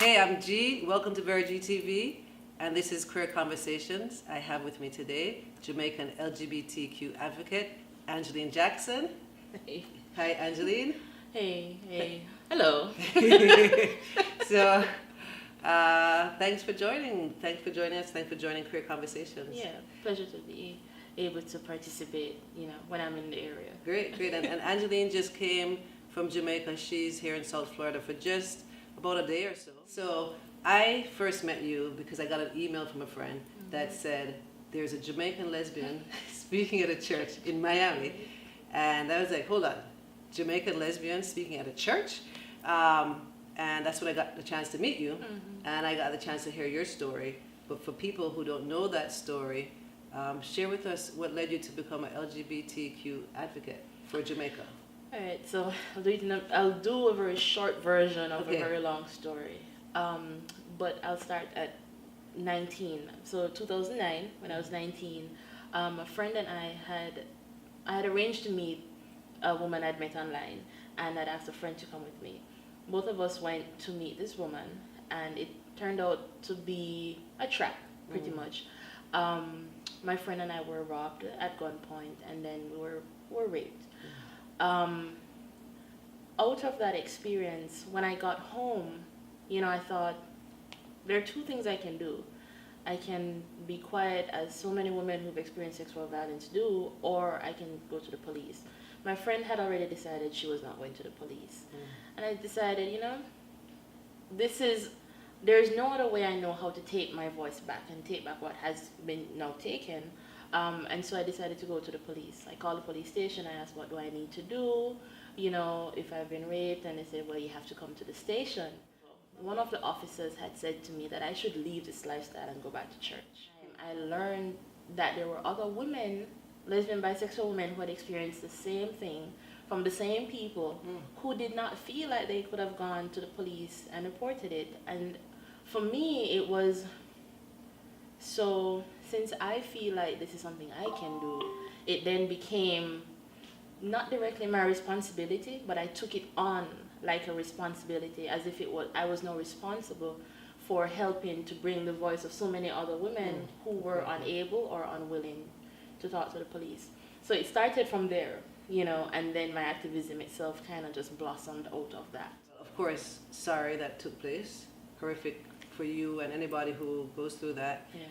Hey, I'm G. Welcome to Very GTV, and this is Queer Qonversations. I have with me today Jamaican LGBTQ advocate Angeline Jackson. Hey. Hi, Angeline. Hey. Hello. So, thanks for joining. Thanks for joining us. Thanks for joining Queer Qonversations. Yeah, pleasure to be able to participate, when I'm in the area. Great. And Angeline just came from Jamaica. She's here in South Florida for just about a day or so. So I first met you because I got an email from a friend that said there's a Jamaican lesbian speaking at a church in Miami. And I was like, hold on, Jamaican lesbian speaking at a church? And that's when I got the chance to meet you, and I got the chance to hear your story. But for people who don't know that story, share with us what led you to become an LGBTQ advocate for Jamaica. All right, so I'll do a very short version of a very long story. But I'll start at 19. So 2009, when I was 19, a friend and I had arranged to meet a woman I'd met online, and I'd asked a friend to come with me. Both of us went to meet this woman, and it turned out to be a trap, pretty much. My friend and I were robbed at gunpoint, and then we were raped. Out of that experience, when I got home, I thought, there are two things I can do. I can be quiet, as so many women who've experienced sexual violence do, or I can go to the police. My friend had already decided she was not going to the police. And I decided, there's no other way I know how to take my voice back and take back what has been now taken. And so I decided to go to the police. I called the police station. I asked, what do I need to do? If I've been raped. And they said, well, you have to come to the station. One of the officers had said to me that I should leave this lifestyle and go back to church. I learned that there were other women, lesbian, bisexual women, who had experienced the same thing from the same people who did not feel like they could have gone to the police and reported it. And for me, it was, so since I feel like this is something I can do, it then became not directly my responsibility, but I took it on like a responsibility, as if I was now responsible for helping to bring the voice of so many other women who were unable or unwilling to talk to the police. So it started from there, and then my activism itself kind of just blossomed out of that. Of course, sorry that took place. Horrific for you and anybody who goes through that. Yeah.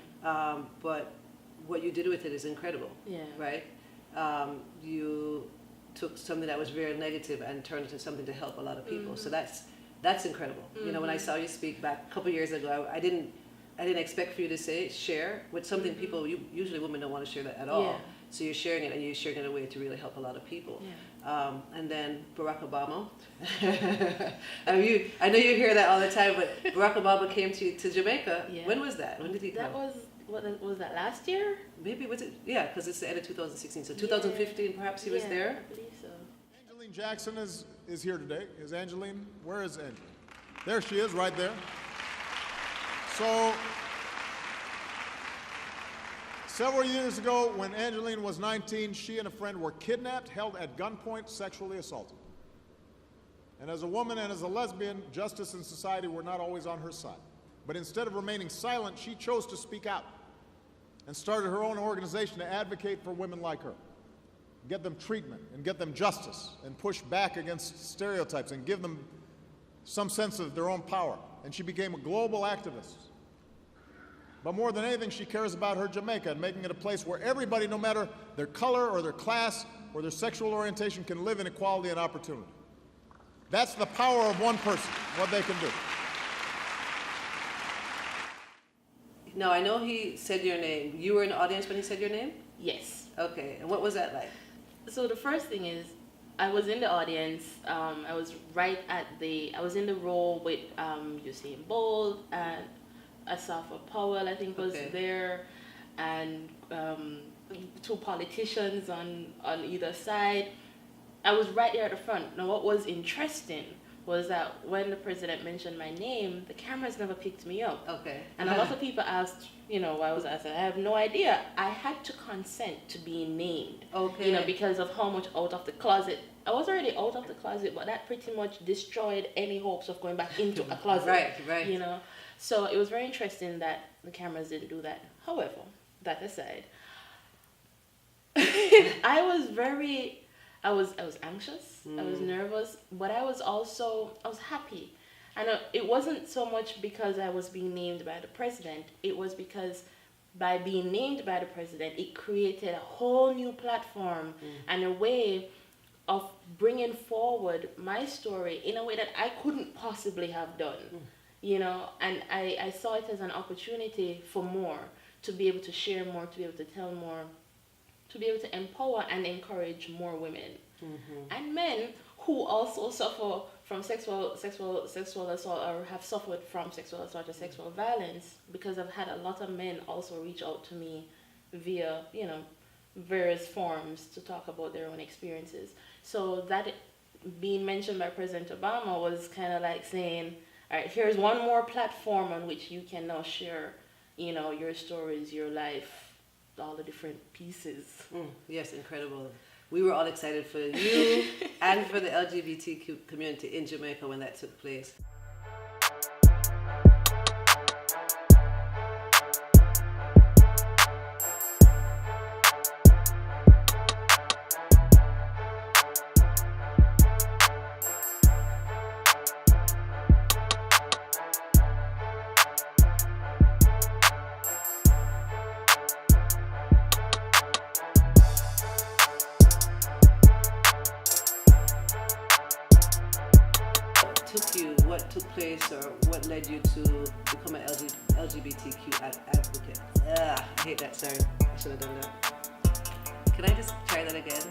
But what you did with it is incredible. Yeah. Right? You took something that was very negative and turned it into something to help a lot of people. So that's incredible. When I saw you speak back a couple years ago, I didn't expect for you to share with something people, usually women don't want to share that at all. Yeah. So you're sharing it, and you're sharing it in a way to really help a lot of people. Yeah. And then Barack Obama. I know you hear that all the time, but Barack Obama came to Jamaica. Yeah. When was that? When did he come? That was, was that last year? Maybe, was it? Yeah, because it's the end of 2016. So 2015, perhaps he was there? I believe so. Angeline Jackson is here today. Is Angeline? Where is Angeline? There she is, right there. So, several years ago, when Angeline was 19, she and a friend were kidnapped, held at gunpoint, sexually assaulted. And as a woman and as a lesbian, justice and society were not always on her side. But instead of remaining silent, she chose to speak out and started her own organization to advocate for women like her, get them treatment and get them justice and push back against stereotypes and give them some sense of their own power. And she became a global activist. But more than anything, she cares about her Jamaica and making it a place where everybody, no matter their color or their class or their sexual orientation, can live in equality and opportunity. That's the power of one person, what they can do. Now, I know he said your name. You were in the audience when he said your name? Yes. Okay, and what was that like? So the first thing is, I was in the audience. I was I was in the row with Usain Bolt and Asafa Powell, I think, was there, and two politicians on either side. I was right there at the front. Now, what was interesting was that when the president mentioned my name, the cameras never picked me up. Okay. And a lot of people asked, why was I said, I have no idea. I had to consent to being named. Okay. Because of how much out of the closet. I was already out of the closet, but that pretty much destroyed any hopes of going back into a closet. Right. So it was very interesting that the cameras didn't do that. However, that aside, I was anxious, I was nervous, but I was happy. And it wasn't so much because I was being named by the president, it was because by being named by the president, it created a whole new platform and a way of bringing forward my story in a way that I couldn't possibly have done, and I saw it as an opportunity for more, to be able to share more, to be able to tell more, to be able to empower and encourage more women and men who also suffer from sexual assault or have suffered from sexual assault or sexual violence, because I've had a lot of men also reach out to me via, various forms to talk about their own experiences. So that being mentioned by President Obama was kind of like saying, all right, here's one more platform on which you can now share, your stories, your life, all the different pieces. Yes, incredible. We were all excited for you and for the LGBTQ community in Jamaica when that took place. What took place, or what led you to become an LGBTQ advocate? I hate that, sorry. I should have done that. Can I just try that again?